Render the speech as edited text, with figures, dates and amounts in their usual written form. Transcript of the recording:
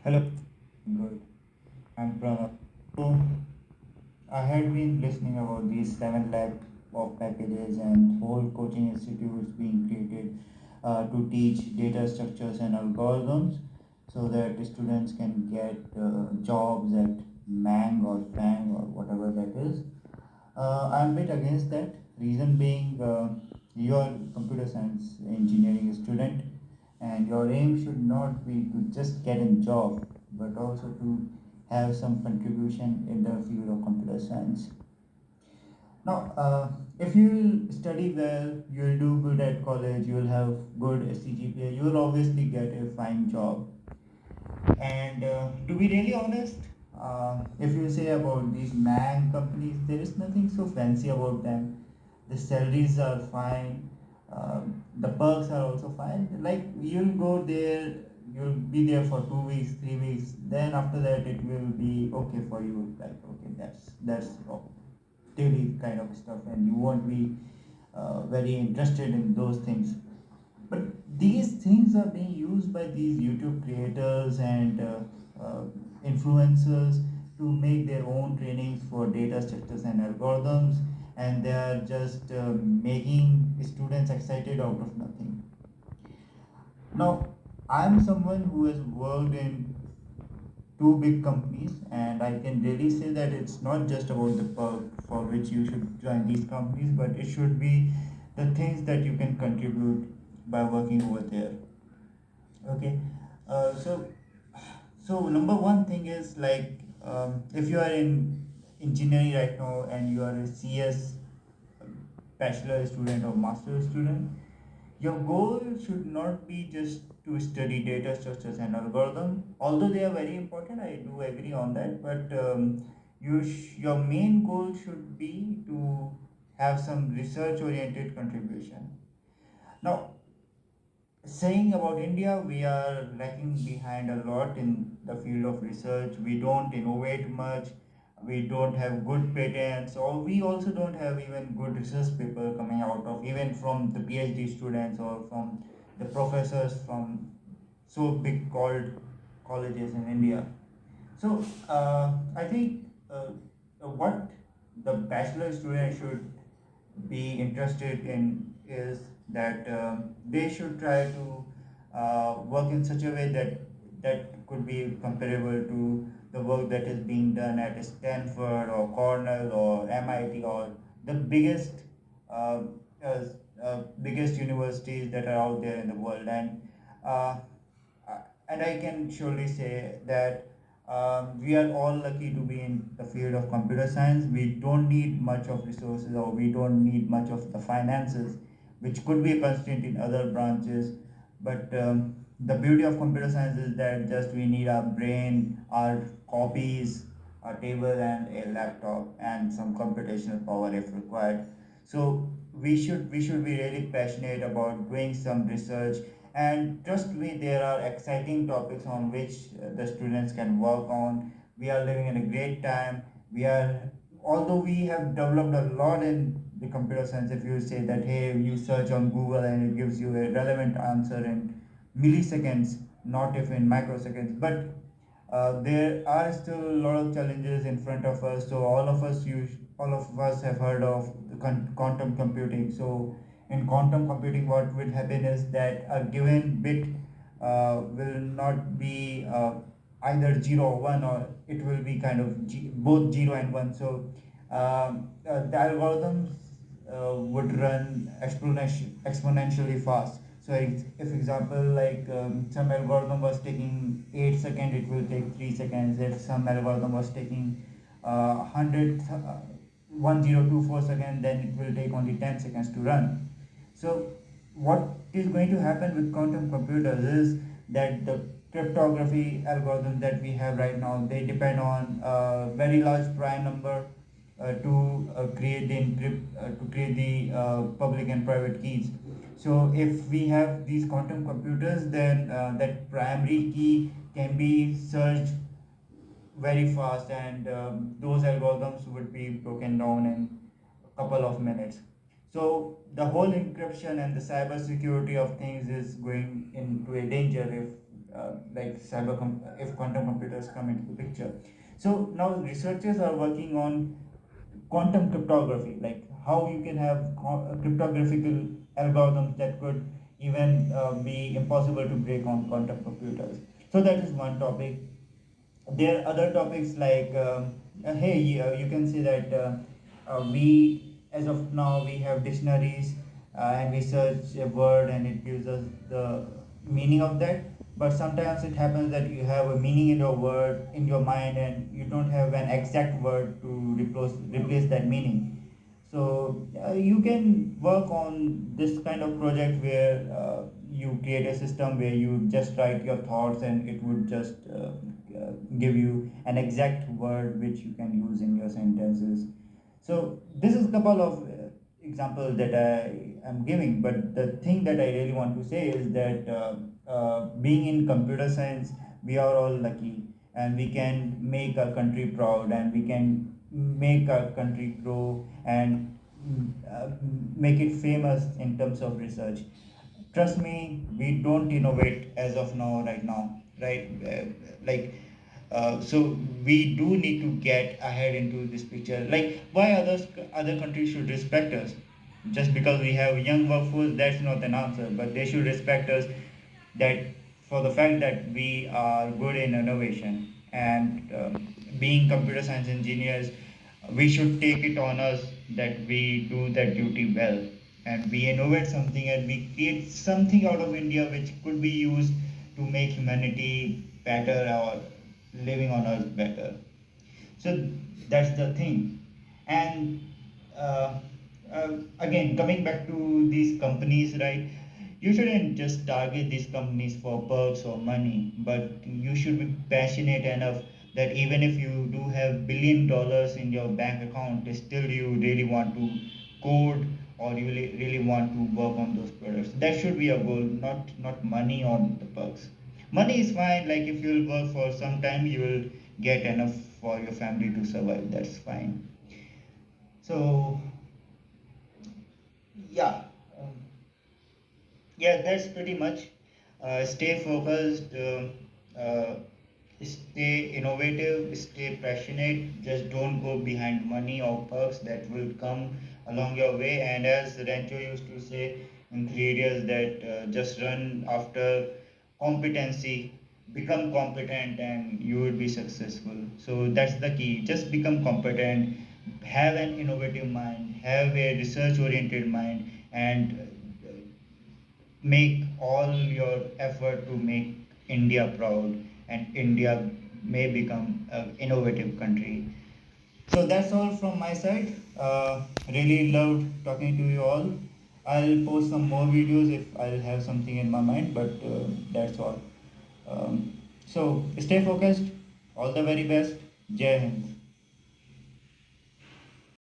Hello. Good. I'm Pranav. So I had been listening about these 7 lakh of packages and whole coaching institutes being created to teach data structures and algorithms so that students can get jobs at Mang or Fang or whatever that is. I'm a bit against that. Reason being, you're computer science engineering student, and your aim should not be to just get a job, but also to have some contribution in the field of computer science. Now, if you study well, you'll do good at college, you'll have good CGPA, you'll obviously get a fine job. And to be really honest, if you say about these man companies, there is nothing so fancy about them. The salaries are fine, the perks are also fine. Like you'll go there, you'll be there for 2 weeks, 3 weeks. Then after that, it will be okay for you. Like okay, that's daily kind of stuff, and you won't be very interested in those things. But these things are being used by these YouTube creators and uh, influencers to make their own trainings for data structures and algorithms, and they are just making students excited out of nothing. Now, I'm someone who has worked in two big companies, and I can really say that it's not just about the perk for which you should join these companies, but it should be the things that you can contribute by working over there. Okay, so number one thing is like if you are in engineering right now and you are a CS bachelor student or master student, your goal should not be just to study data structures and algorithm. Although they are very important, I do agree on that. But your main goal should be to have some research oriented contribution. Now, saying about India, we are lagging behind a lot in the field of research. We don't innovate much. We don't have good patents, or we also don't have even good research paper coming out of even from the PhD students or from the professors from so big called colleges in India. So I think what the bachelor student should be interested in is that they should try to work in such a way that could be comparable to the work that is being done at Stanford or Cornell or MIT or the uh, uh, biggest universities that are out there in the world. Uh, uh, and I can surely say that we are all lucky to be in the field of computer science. We don't need much of resources or we don't need much of the finances, which could be a constraint in other branches. But the beauty of computer science is that just we need our brain, our copies, a table, and a laptop, and some computational power if required. So we should be really passionate about doing some research, and trust me, there are exciting topics on which the students can work on. We are living in a great time. We are, although we have developed a lot in the computer science. If you say that hey, you search on Google and it gives you a relevant answer in milliseconds, not if in microseconds, but there are still a lot of challenges in front of us. So all of us have heard of the quantum computing. So in quantum computing, what will happen is that a given bit will not be either 0 or 1, or it will be kind of both 0 and 1. So the algorithms would run exponentially fast. So if example like some algorithm was taking 8 seconds, it will take 3 seconds. If some algorithm was taking 100 1024 seconds, then it will take only 10 seconds to run. So what is going to happen with quantum computers is that the cryptography algorithms that we have right now, they depend on a very large prime number to create the public and private keys. So if we have these quantum computers, then that primary key can be searched very fast, and those algorithms would be broken down in a couple of minutes. So the whole encryption and the cyber security of things is going into a danger like if quantum computers come into the picture. So now researchers are working on quantum cryptography, like how you can have cryptographical algorithms that could even be impossible to break on quantum computers. So that is one topic. There are other topics like hey, you can say that we as of now we have dictionaries, and we search a word and it gives us the meaning of that. But sometimes it happens that you have a meaning in your word in your mind and you don't have an exact word to replace that meaning. So you can work on this kind of project where you create a system where you just write your thoughts and it would just give you an exact word which you can use in your sentences. So this is a couple of examples that I am giving, but the thing that I really want to say is that being in computer science, we are all lucky, and we can make our country proud, and we can make our country grow and make it famous in terms of research. Trust me, we don't innovate as of now, right now, right? So we do need to get ahead into this picture. Like, why other countries should respect us? Just because we have young workforce, that's not an answer. But they should respect us that for the fact that we are good in innovation and being computer science engineers, we should take it on us that we do that duty well and we innovate something and we create something out of India which could be used to make humanity better or living on earth better. So that's the thing. And uh, again, coming back to these companies, right? You shouldn't just target these companies for perks or money, but you should be passionate enough that even if you do have $1 billion in your bank account, still you really want to code or you really want to work on those products. That should be a goal, not money or the perks. Money is fine, like if you'll work for some time, you will get enough for your family to survive. That's fine. So, yeah. Um, yeah, that's pretty much. Stay focused, uh, stay innovative, stay passionate. Just don't go behind money or perks that will come along your way. And as Rancho used to say in 3 years, that just run after competency, become competent, and you will be successful. So that's the key. Just become competent, have an innovative mind, have a research oriented mind, and make all your effort to make India proud and India may become an innovative country. So that's all from my side. Really loved talking to you all. I'll post some more videos if I'll have something in my mind, but that's all. So stay focused. All the very best. Jai Hind.